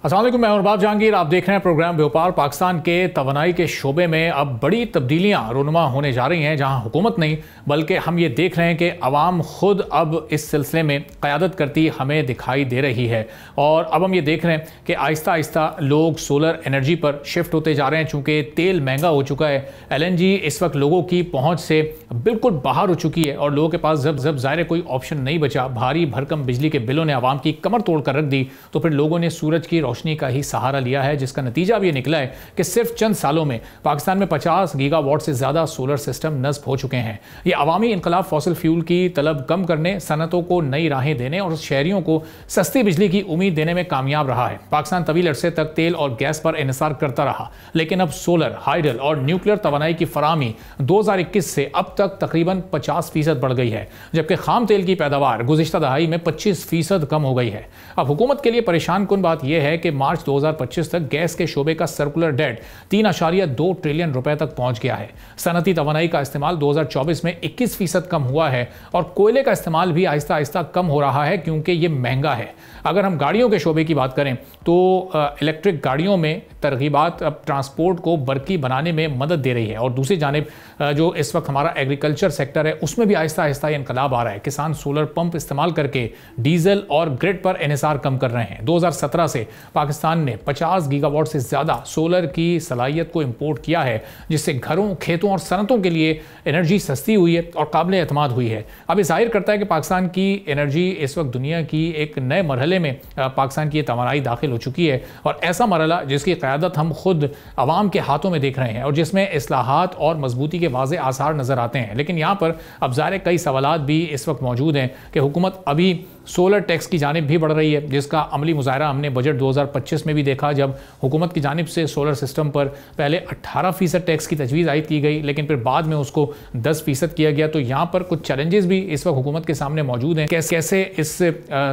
अस्सलाम वालेकुम, मैं अरबाब जहांगीर। आप देख रहे हैं प्रोग्राम व्यापार। पाकिस्तान के तवानाई के शोबे में अब बड़ी तब्दीलियां रूनुमा होने जा रही हैं, जहां हुकूमत नहीं बल्कि हम ये देख रहे हैं कि आवाम खुद अब इस सिलसिले में क़यादत करती हमें दिखाई दे रही है। और अब हम ये देख रहे हैं कि आहिस्ता आहिस्ता लोग सोलर एनर्जी पर शिफ्ट होते जा रहे हैं। चूँकि तेल महंगा हो चुका है, LNG इस वक्त लोगों की पहुँच से बिल्कुल बाहर हो चुकी है और लोगों के पास जब ज़ाहिर कोई ऑप्शन नहीं बचा, भारी भरकम बिजली के बिलों ने आवाम की कमर तोड़ कर रख दी, तो फिर लोगों ने सूरज की रोशनी का ही सहारा लिया है, जिसका नतीजा भी ये निकला है कि सिर्फ चंद सालों में पाकिस्तान में 50 गीगावाट से ज्यादा सोलर सिस्टम नस्ब हो चुके हैं। ये अवामी इनकलाब फॉसिल फ्यूल की तलब कम करने, सनतों को नई राहें देने और शहरियों को सस्ती बिजली की उम्मीद देने में कामयाब रहा है। पाकिस्तान तवील अरसे तक तेल और गैस पर इन्हिसार करता रहा, लेकिन अब सोलर, हाइडल और न्यूक्लियर तवानाई की फराहमी 2021 से अब तक तकरीबन 50% बढ़ गई है, जबकि खाम तेल की पैदावार गुज़िश्ता दहाई में 25% कम हो गई है। अब हुकूमत के लिए परेशान कुन बात यह है कि मार्च 2025 तक गैस के शोबे का सर्कुलर डेट 3.2 ट्रिलियन रुपए तक पहुंच गया है। सनती तवानाई का इस्तेमाल 2024 में 21% कम हुआ है और कोयले का इस्तेमाल भी आहिस्ता आहिस्ता कम हो रहा है, क्योंकि ये महंगा है। अगर हम गाड़ियों के शोबे की बात करें तो इलेक्ट्रिक गाड़ियों में तरगीबात अब ट्रांसपोर्ट को बरकी बनाने में मदद दे रही है और दूसरी जानिब जो इस वक्त हमारा एग्रीकल्चर सेक्टर है उसमें भी आहिस्ता आहिस्ता इनकलाब आ रहा है। किसान सोलर पंप इस्तेमाल करके डीजल और ग्रिड पर इन्हिसार कम कर रहे हैं। 2017 से पाकिस्तान ने 50 गीगावाट से ज़्यादा सोलर की सलाहियत को इंपोर्ट किया है, जिससे घरों, खेतों और सनतों के लिए एनर्जी सस्ती हुई है और काबिल एतमाद हुई है। अब ये जाहिर करता है कि पाकिस्तान की एनर्जी इस वक्त दुनिया की एक नए मरहले में पाकिस्तान की तवानाई दाखिल हो चुकी है, और ऐसा मरहला जिसकी क़यादत हम खुद आवाम के हाथों में देख रहे हैं और जिसमें इस्लाहात और मजबूती के वाज़े आसार नज़र आते हैं। लेकिन यहाँ पर अब ज़ाहिर कई सवालात भी इस वक्त मौजूद हैं कि हुकूमत अभी सोलर टैक्स की जानिब भी बढ़ रही है, जिसका अमली मुजाहरा हमने बजट 2025 में भी देखा, जब हुकूमत की जानिब से सोलर सिस्टम पर पहले 18% टैक्स की तजवीज़ आयद की गई, लेकिन फिर बाद में उसको 10% किया गया। तो यहाँ पर कुछ चैलेंजेस भी इस वक्त हुकूमत के सामने मौजूद हैं, कैसे इस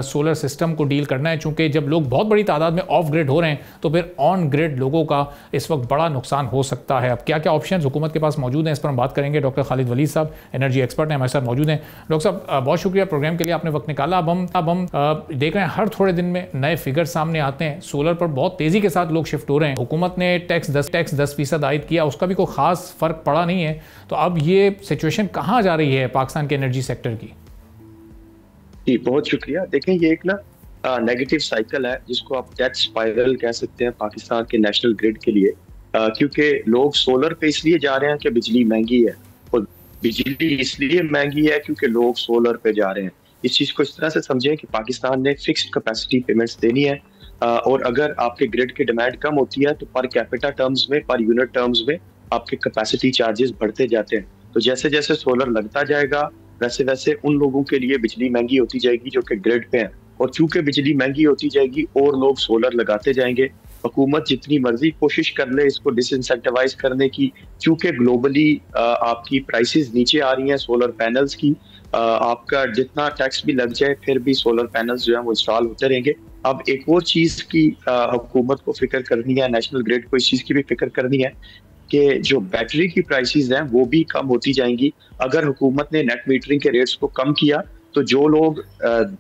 सोलर सिस्टम को डील करना है। चूँकि जब लोग बहुत बड़ी तादाद में ऑफ ग्रिड हो रहे हैं तो फिर ऑन ग्रिड लोगों का इस वक्त बड़ा नुकसान हो सकता है। अब क्या क्या ऑप्शन हुकूमत के पास मौजूद हैं, इस पर हम बात करेंगे। डॉक्टर खालिद वलीद साहब एनर्जी एक्सपर्ट हैं, हमारे साथ मौजूद हैं। डॉक्टर साहब, बहुत शुक्रिया प्रोग्राम के लिए, आपने वक्त निकाला। अब हम देख रहे हैं हर थोड़े दिन में नए फिगर सामने आते हैं, सोलर पर बहुत तेजी के साथ लोग शिफ्ट हो रहे हैं। हुकूमत ने टैक्स 10% आयद किया, उसका भी कोई खास फर्क पड़ा नहीं है। तो अब ये सिचुएशन कहाँ जा रही है पाकिस्तान के एनर्जी सेक्टर की? जी, बहुत शुक्रिया। देखें, ये एक नेगेटिव साइकिल है जिसको आप टैक्स स्पाइरल कह सकते हैं पाकिस्तान के नेशनल ग्रिड के लिए, क्योंकि लोग सोलर पे इसलिए जा रहे हैं कि बिजली महंगी है, और बिजली इसलिए महंगी है क्योंकि लोग सोलर पे जा रहे हैं। इस चीज को इस तरह से समझें कि पाकिस्तान ने फिक्स्ड कैपेसिटी पेमेंट्स देनी है, और अगर आपके ग्रिड की डिमांड कम होती है तो पर कैपिटा टर्म्स में, पर यूनिट टर्म्स में आपके कैपेसिटी चार्जेस बढ़ते जाते हैं। तो जैसे जैसे सोलर लगता जाएगा वैसे वैसे उन लोगों के लिए बिजली महंगी होती जाएगी जो कि ग्रिड पे हैं, और चूंकि बिजली महंगी होती जाएगी और लोग सोलर लगाते जाएंगे। हुकूमत जितनी मर्जी कोशिश कर ले इसको डिसइंसेंटिवाइज करने की, चूंकि ग्लोबली आपकी प्राइसेस नीचे आ रही हैं सोलर पैनल्स की, आपका जितना टैक्स भी लग जाए फिर भी सोलर पैनल्स जो है वो इंस्टॉल होते रहेंगे। अब एक और चीज की हुकूमत को फिक्र करनी है, नेशनल ग्रिड को इस चीज की भी फिक्र करनी है कि जो बैटरी की प्राइसेस हैं वो भी कम होती जाएंगी। अगर हुकूमत ने नेट मीटरिंग के रेट्स को कम किया तो जो लोग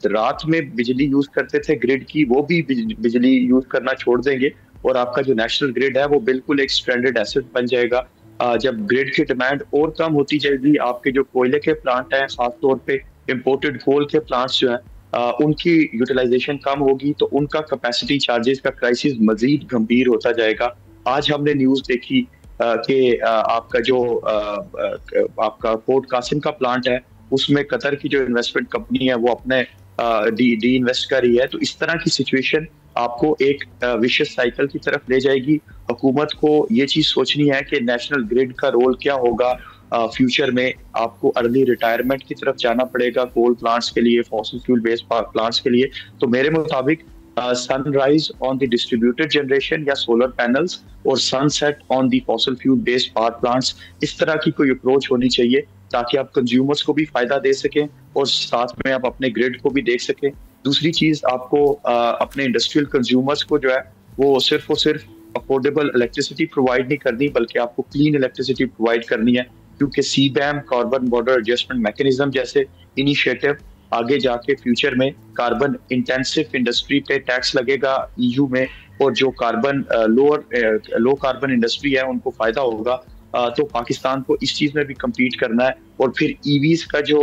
रात में बिजली यूज करते थे ग्रिड की, वो भी बिजली यूज करना छोड़ देंगे, और आपका जो नेशनल ग्रिड है वो बिल्कुल एक स्ट्रैंडेड एसेट बन जाएगा। जब ग्रिड की डिमांड और कम होती जाएगी, आपके जो कोयले के प्लांट हैं, खासतौर पे इम्पोर्टेड कोल के प्लांट्स जो हैं, उनकी यूटिलाइजेशन कम होगी तो उनका कैपेसिटी चार्जेस का क्राइसिस मजीद गंभीर होता जाएगा। आज हमने न्यूज देखी कि आपका जो आपका पोर्ट कासिम का प्लांट है उसमें कतर की जो इन्वेस्टमेंट कंपनी है वो अपने डी इन्वेस्ट कर रही है। तो इस तरह की सिचुएशन आपको एक विशियस साइकिल की तरफ ले जाएगी। हुकूमत को ये चीज सोचनी है कि नेशनल ग्रिड का रोल क्या होगा फ्यूचर में। आपको अर्ली रिटायरमेंट की तरफ जाना पड़ेगा कोल प्लांट्स के लिए, फॉसिल फ्यूल बेस्ड प्लांट्स के लिए। तो मेरे मुताबिक sunrise on the distributed generation या सोलर पैनल्स और sunset on the fossil fuel based power plants, इस तरह की कोई अप्रोच होनी चाहिए ताकि आप कंज्यूमर्स को भी फायदा दे सकें और साथ में आप अपने ग्रिड को भी देख सकें। दूसरी चीज, आपको अपने इंडस्ट्रियल कंज्यूमर्स को जो है वो सिर्फ अफोर्डेबल इलेक्ट्रिसिटी प्रोवाइड नहीं करनी, बल्कि आपको क्लीन इलेक्ट्रिसिटी प्रोवाइड करनी है, क्योंकि CBAM carbon border adjustment mechanism जैसे इनिशिएटिव आगे जाके फ्यूचर में कार्बन इंटेंसिव इंडस्ट्री पे टैक्स लगेगा ईयू में, और जो कार्बन लो कार्बन इंडस्ट्री है उनको फायदा होगा। तो पाकिस्तान को इस चीज में भी कम्पीट करना है। और फिर ईवीज का जो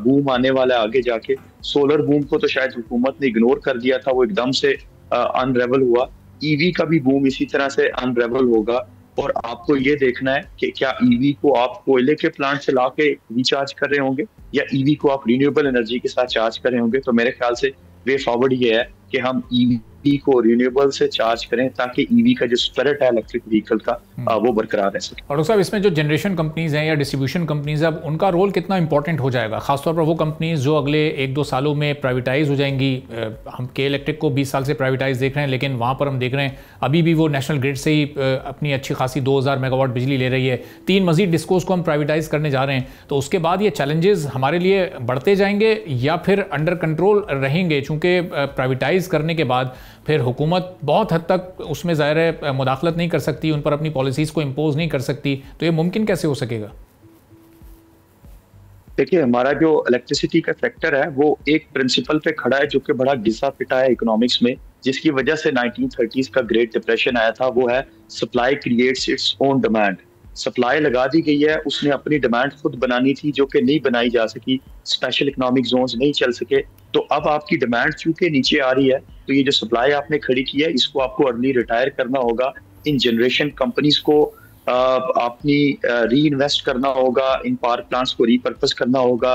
बूम आने वाला है आगे जाके, सोलर बूम को तो शायद हुकूमत ने इग्नोर कर दिया था, वो एकदम से अनरेवल हुआ। ईवी का भी बूम इसी तरह से अनरेवल होगा। और आपको ये देखना है कि क्या ईवी को आप कोयले के प्लांट से लाके रिचार्ज कर रहे होंगे या ईवी को आप रिन्यूएबल एनर्जी के साथ चार्ज कर रहे होंगे। तो मेरे ख्याल से वे फॉरवर्ड ये है कि हम ईवी को रिन्यूएबल से चार्ज करें ताकि ईवी का जो स्पिरिट है इलेक्ट्रिक व्हीकल का वो बरकरार रह सके। और साहब, इसमें जो जनरेशन कंपनीज हैं या डिस्ट्रीब्यूशन कंपनीज हैं, अब उनका रोल कितना इंपॉर्टेंट हो जाएगा, खासतौर पर वो कंपनीज जो अगले 1-2 सालों में प्राइवेटाइज हो जाएंगी। हम के इलेक्ट्रिक को 20 साल से प्राइवेटाइज देख रहे हैं, लेकिन वहाँ पर हम देख रहे हैं अभी भी वो नेशनल ग्रिड से ही अपनी अच्छी खासी 2000 मेगावाट बिजली ले रही है। 3 मजीद डिस्कोस को हम प्राइवेटाइज करने जा रहे हैं। तो उसके बाद ये चैलेंजेस हमारे लिए बढ़ते जाएंगे या फिर अंडर कंट्रोल रहेंगे? चूँकि प्राइवेटाइज करने के बाद फिर हुकूमत बहुत हद तक उसमें ज़ाहिर है मुदाखलत नहीं कर सकती, उन पर अपनी पॉलिसीज़ को इम्पोज नहीं कर सकती। तो ये मुमकिन कैसे हो सकेगा? देखिए, हमारा जो इलेक्ट्रिसिटी का सेक्टर है वो एक प्रिंसिपल पे खड़ा है जो कि बड़ा घिसा पिटा है इकोनॉमिक्स में, जिसकी वजह से 1930s का ग्रेट डिप्रेशन आया था। वो है supply creates its own demand. Supply लगा दी गई है, उसने अपनी डिमांड खुद बनानी थी जो कि नहीं बनाई जा सकी। स्पेशल इकोनॉमिक जोन्स नहीं चल सके। तो अब आपकी डिमांड चूंकि नीचे आ रही है, तो ये जो सप्लाई आपने खड़ी की है इसको आपको अर्ली रिटायर करना होगा। इन जनरेशन कंपनीज को अपनी री इन्वेस्ट करना होगा, इन पावर प्लांट्स को रीपर्पस करना होगा।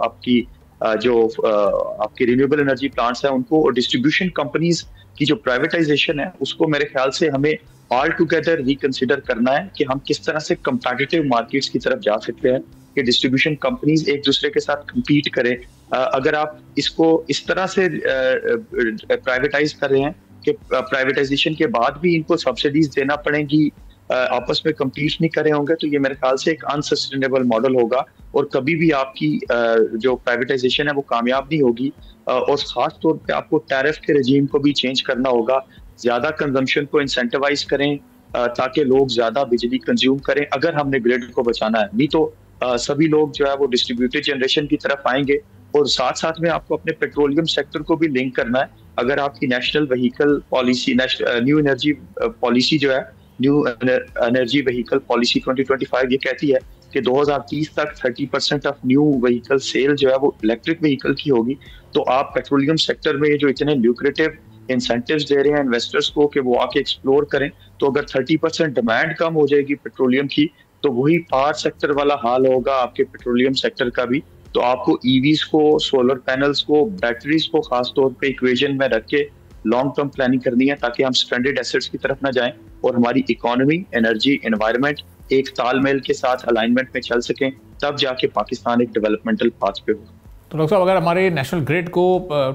आपकी आपकी रिन्यूएबल एनर्जी प्लांट्स हैं उनको, और डिस्ट्रीब्यूशन कंपनीज की जो प्राइवेटाइजेशन है उसको मेरे ख्याल से हमें ऑल टुगेदर रिकंसिडर करना है कि हम किस तरह से कंपेटिटिव मार्केट्स की तरफ जा सकते हैं कि डिस्ट्रीब्यूशन कंपनीज एक दूसरे के साथ कम्पीट करें। अगर आप इसको इस तरह से प्राइवेटाइज कर रहे हैं कि प्राइवेटाइजेशन के बाद भी इनको सब्सिडीज देना पड़ेंगी, आपस में कम्पीट नहीं कर रहे होंगे, तो ये मेरे ख्याल से एक अनसस्टेनेबल मॉडल होगा और कभी भी आपकी जो प्राइवेटाइजेशन है वो कामयाब नहीं होगी। और खास तौर पे आपको टैरिफ के रजीम को भी चेंज करना होगा। ज्यादा कंजम्पशन को इंसेंटिवाइज करें ताकि लोग ज्यादा बिजली कंज्यूम करें अगर हमने ग्रिड को बचाना है। नहीं तो सभी लोग जो है वो डिस्ट्रीब्यूटेड जनरेशन की तरफ आएंगे। और साथ साथ में आपको अपने पेट्रोलियम सेक्टर को भी लिंक करना है। अगर आपकी national vehicle policy, new energy policy जो है, न्यू एनर्जी व्हीकल पॉलिसी 2025 ये कहती है कि 2030 तक 30% ऑफ न्यू व्हीकल सेल जो है वो इलेक्ट्रिक व्हीकल की होगी। तो आप पेट्रोलियम सेक्टर में जो इतने ल्यूक्रेटिव इंसेंटिव्स दे रहे हैं इन्वेस्टर्स को कि वो आके एक्सप्लोर करें, तो अगर 30% डिमांड कम हो जाएगी पेट्रोलियम की, तो वही पावर सेक्टर वाला हाल होगा आपके पेट्रोलियम सेक्टर का भी। तो आपको ईवीज को, सोलर पैनल्स को, बैटरीज को खास तौर पे इक्वेशन में रख के लॉन्ग टर्म प्लानिंग करनी है ताकि हम स्ट्रैंडेड एसेट्स की तरफ ना जाएं और हमारी इकोनॉमी, एनर्जी, एनवायरनमेंट एक तालमेल के साथ अलाइनमेंट में चल सकें, तब जाके पाकिस्तान एक डेवलपमेंटल पाथ पे हो। तो डॉक्टर साहब, अगर हमारे नेशनल ग्रिड को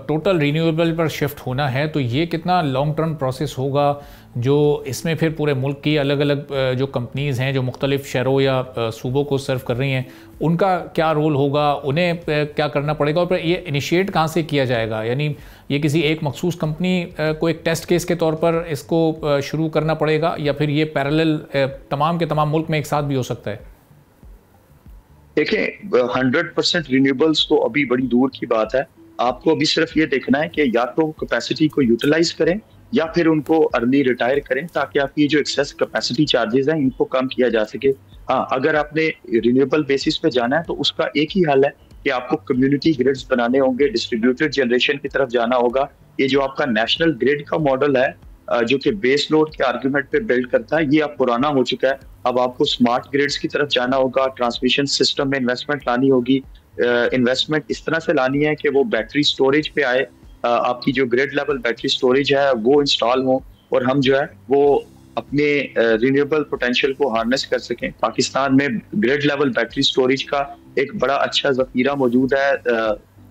टोटल रिन्यूएबल पर शिफ्ट होना है तो ये कितना लॉन्ग टर्म प्रोसेस होगा, जो इसमें फिर पूरे मुल्क की अलग अलग जो कंपनीज़ हैं जो मुख्तलिफ शहरों या सूबों को सर्व कर रही हैं, उनका क्या रोल होगा, उन्हें क्या करना पड़ेगा और फिर ये इनिशिएट कहाँ से किया जाएगा? यानी ये किसी एक मखसूस कंपनी को एक टेस्ट केस के तौर पर इसको शुरू करना पड़ेगा या फिर ये पैरेलल तमाम के तमाम मुल्क में एक साथ भी हो सकता है? देखिए, 100% रिन्यूएबल्स तो अभी बड़ी दूर की बात है। आपको अभी सिर्फ ये देखना है कि या तो कैपेसिटी को यूटिलाइज करें या फिर उनको अर्ली रिटायर करें ताकि आपकी जो एक्सेस कैपेसिटी चार्जेस हैं इनको कम किया जा सके। हाँ, अगर आपने रिन्यूएबल बेसिस पे जाना है तो उसका एक ही हल है कि आपको कम्युनिटी ग्रिड्स बनाने होंगे, डिस्ट्रीब्यूटेड जनरेशन की तरफ जाना होगा। ये जो आपका नेशनल ग्रिड का मॉडल है जो कि बेस लोड के आर्गुमेंट पे बिल्ड करता है, ये अब पुराना हो चुका है। अब आपको स्मार्ट ग्रिड्स की तरफ जाना होगा, ट्रांसमिशन सिस्टम में इन्वेस्टमेंट लानी होगी। इन्वेस्टमेंट इस तरह से लानी है कि वो बैटरी स्टोरेज पे आए, आपकी जो ग्रिड लेवल बैटरी स्टोरेज है वो इंस्टॉल हो और हम जो है वो अपने रिन्यूएबल पोटेंशियल को हार्नेस कर सकें। पाकिस्तान में ग्रिड लेवल बैटरी स्टोरेज का एक बड़ा अच्छा जखीरा मौजूद है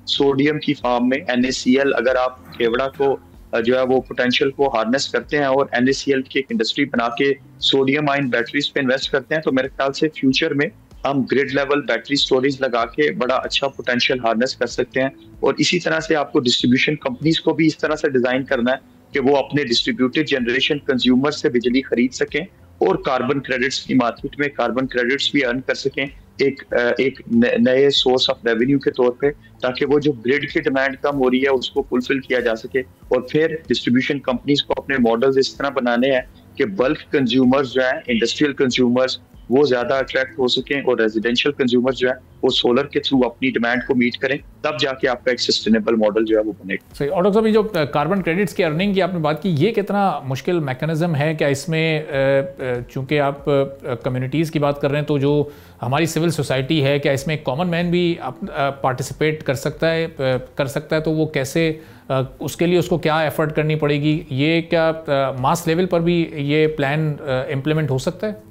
सोडियम की फॉर्म में, NaCl। अगर आप केवड़ा को जो है वो पोटेंशियल को हार्नेस करते हैं और NaCl की एक इंडस्ट्री बना के सोडियम आयन बैटरीज पे इन्वेस्ट करते हैं, तो मेरे ख्याल से फ्यूचर में हम ग्रिड लेवल बैटरी स्टोरेज लगा के बड़ा अच्छा पोटेंशियल हार्नेस कर सकते हैं। और इसी तरह से आपको डिस्ट्रीब्यूशन कंपनीज को भी इस तरह से डिजाइन करना है कि वो अपने डिस्ट्रीब्यूटेड जनरेशन कंज्यूमर से बिजली खरीद सकें और कार्बन क्रेडिट्स की मार्केट में कार्बन क्रेडिट्स भी अर्न कर सकें, एक नए सोर्स ऑफ रेवेन्यू के तौर पे, ताकि वो जो ग्रिड की डिमांड कम हो रही है उसको फुलफिल किया जा सके। और फिर डिस्ट्रीब्यूशन कंपनीज को अपने मॉडल्स इस तरह बनाने हैं कि बल्क कंज्यूमर्स जो है, इंडस्ट्रियल कंज्यूमर्स, वो ज्यादा अट्रैक्ट हो सकें और रेजिडेंशियल कंज्यूमर जो है वो सोलर के थ्रू अपनी डिमांड को मीट करें, तब जाके आपका एक सस्टेनेबल मॉडल जो है वो बनेगा। सही। और डॉक्टर साहब, ये जो कार्बन क्रेडिट्स की अर्निंग की आपने बात की, ये कितना मुश्किल मैकेनिज्म है? क्या इसमें चूंकि आप कम्युनिटीज़ की बात कर रहे हैं, तो जो हमारी सिविल सोसाइटी है, क्या इसमें कॉमन मैन भी पार्टिसिपेट कर सकता है? तो वो कैसे, उसके लिए उसको क्या एफर्ट करनी पड़ेगी? ये क्या मास लेवल पर भी ये प्लान इम्प्लीमेंट हो सकता है?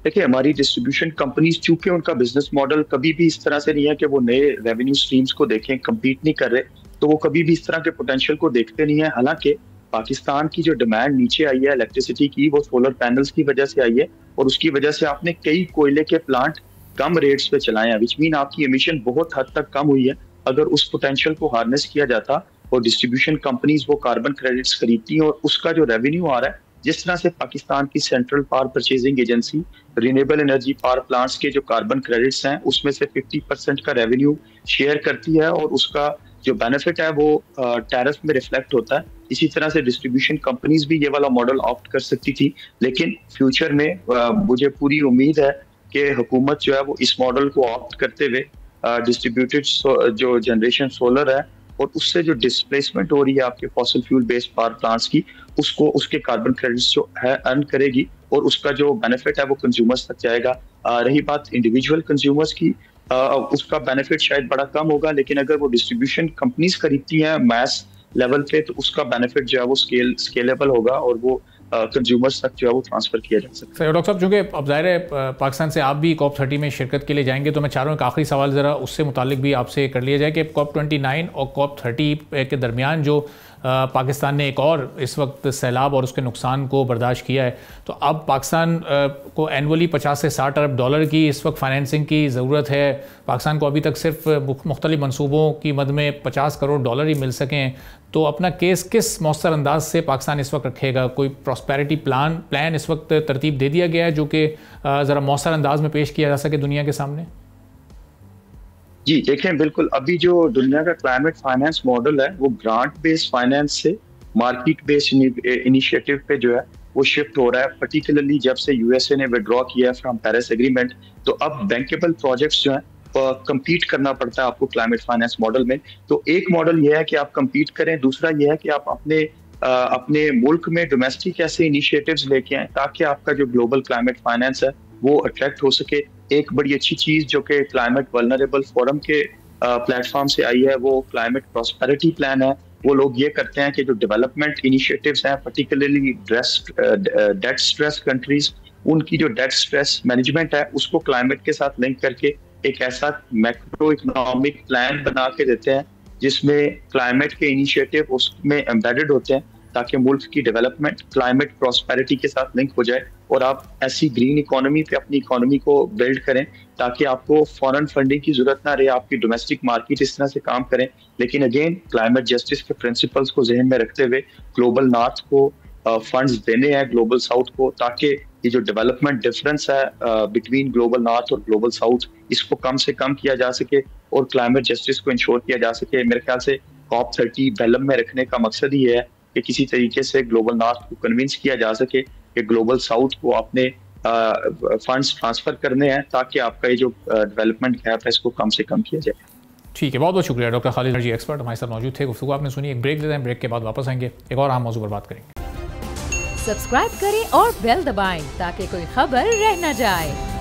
देखिए, हमारी डिस्ट्रीब्यूशन कंपनीज, चूंकि उनका बिजनेस मॉडल कभी भी इस तरह से नहीं है कि वो नए रेवेन्यू स्ट्रीम्स को देखें, कम्पीट नहीं कर रहे, तो वो कभी भी इस तरह के पोटेंशियल को देखते नहीं है। हालांकि पाकिस्तान की जो डिमांड नीचे आई है इलेक्ट्रिसिटी की, वो सोलर पैनल्स की वजह से आई है, और उसकी वजह से आपने कई कोयले के प्लांट कम रेट्स पे चलाए हैं, विच मीन आपकी एमिशन बहुत हद तक कम हुई है। अगर उस पोटेंशियल को हार्नेस किया जाता और डिस्ट्रीब्यूशन कंपनीज वो कार्बन क्रेडिट्स खरीदती हैं, और उसका जो रेवेन्यू आ रहा है, जिस तरह से पाकिस्तान की central power purchasing agency renewable energy power plants के जो कार्बन क्रेडिट्स हैं उसमें से 50% का रेवेन्यू शेयर करती है, और उसका जो बेनिफिट है वो टैरिफ में रिफ्लेक्ट होता है। इसी तरह से डिस्ट्रीब्यूशन कंपनीज भी ये वाला मॉडल ऑप्ट कर सकती थी, लेकिन फ्यूचर में मुझे पूरी उम्मीद है कि हुकूमत जो है वो इस मॉडल को ऑप्ट करते हुए डिस्ट्रीब्यूटेड जो जनरेशन सोलर है और उससे जो डिस्प्लेसमेंट हो रही है आपके fossil fuel based power plants की, उसको उसके कार्बन क्रेडिट्स जो है अर्न करेगी, और उसका जो बेनिफिट है वो कंज्यूमर्स तक जाएगा। रही बात इंडिविजुअल कंज्यूमर्स की, उसका बेनिफिट शायद बड़ा कम होगा, लेकिन अगर वो डिस्ट्रीब्यूशन कंपनीज खरीदती हैं मैस लेवल पे, तो उसका बेनिफिट जो है वो स्केलेबल होगा, और वो कंज्यूमर्स तक जो है वो ट्रांसफर किया जा सकता है। डॉक्टर साहब, चूँकि अब ज़ाहिर है पाकिस्तान से आप भी COP30 में शिरकत के लिए जाएंगे, तो मैं चाह रहा हूँ एक आखिरी सवाल ज़रा उससे मुतालिक भी आपसे कर लिया जाए कि COP29 और COP30 के दरमियान जो पाकिस्तान ने एक और इस वक्त सैलाब और उसके नुकसान को बर्दाश्त किया है, तो अब पाकिस्तान को एनुअली 50 से 60 अरब डॉलर की इस वक्त फाइनेंसिंग की ज़रूरत है। पाकिस्तान को अभी तक सिर्फ मुख्तलिफ मनसूबों की मद में 50 करोड़ डॉलर ही मिल सकें, तो अपना केस किस मौसर अंदाज से पाकिस्तान इस वक्त रखेगा? कोई प्रॉस्पेरिटी प्लान इस वक्त तरतीब दे दिया गया है जो कि ज़रा मौसर अंदाज में पेश किया जा सके दुनिया के सामने? जी देखें, बिल्कुल, अभी जो दुनिया का क्लाइमेट फाइनेंस मॉडल है वो ग्रांट बेस्ड फाइनेंस से मार्केट बेस्ड इनिशिएटिव पे जो है वो शिफ्ट हो रहा है, पर्टिकुलरली जब से यूएसए ने विड्रॉ किया फ्रॉम पेरिस एग्रीमेंट। तो अब बैंकेबल प्रोजेक्ट्स जो हैं कंपीट करना पड़ता है आपको क्लाइमेट फाइनेंस मॉडल में। तो एक मॉडल ये है कि आप कंपीट करें, दूसरा ये है कि आप अपने मुल्क में डोमेस्टिक ऐसे इनिशिएटिव्स लेके आए ताकि आपका जो ग्लोबल क्लाइमेट फाइनेंस है वो अट्रैक्ट हो सके। एक बड़ी अच्छी चीज जो कि क्लाइमेट वल्नरेबल फोरम के प्लेटफॉर्म से आई है वो क्लाइमेट प्रॉस्पेरिटी प्लान है। वो लोग ये करते हैं कि जो डेवलपमेंट इनिशिएटिव्स हैं, पर्टिकुलरली डेट स्ट्रेस कंट्रीज, उनकी जो डेट स्ट्रेस मैनेजमेंट है उसको क्लाइमेट के साथ लिंक करके एक ऐसा मैक्रो इकोनॉमिक प्लान बना के देते हैं जिसमें क्लाइमेट के इनिशिएटिव उसमें एम्बेडेड होते हैं ताकि मुल्क की डेवलपमेंट क्लाइमेट प्रॉस्पेरिटी के साथ लिंक हो जाए और आप ऐसी ग्रीन इकोनॉमी पे अपनी इकोनॉमी को बिल्ड करें ताकि आपको फॉरेन फंडिंग की जरूरत ना रहे, आपकी डोमेस्टिक मार्केट इस तरह से काम करें। लेकिन अगेन क्लाइमेट जस्टिस के प्रिंसिपल्स को जहन में रखते हुए ग्लोबल नॉर्थ को फंड्स देने हैं ग्लोबल साउथ को, ताकि ये जो डेवलपमेंट डिफरेंस है बिटवीन ग्लोबल नॉर्थ और ग्लोबल साउथ इसको कम से कम किया जा सके और क्लाइमेट जस्टिस को इंश्योर किया जा सके। मेरे ख्याल से COP30 बेलम में रखने का मकसद ही है कि किसी तरीके से ग्लोबल नॉर्थ को कन्विंस किया जा सके कि ग्लोबल साउथ को अपने फंड्स ट्रांसफर करने हैं ताकि आपका ये जो डेवलपमेंट गैप है इसको कम से कम किया जाए। ठीक है, बहुत बहुत शुक्रिया डॉक्टर खालिद एनर्जी एक्सपर्ट हमारे साथ मौजूद थे। गुफ्तगू आपने सुनी, एक ब्रेक लेते हैं, ब्रेक के बाद वापस आएंगे, एक और अहम मौजू पर बात करेंगे। सब्सक्राइब करें और बेल दबाएं ताकि कोई खबर रह न जाए।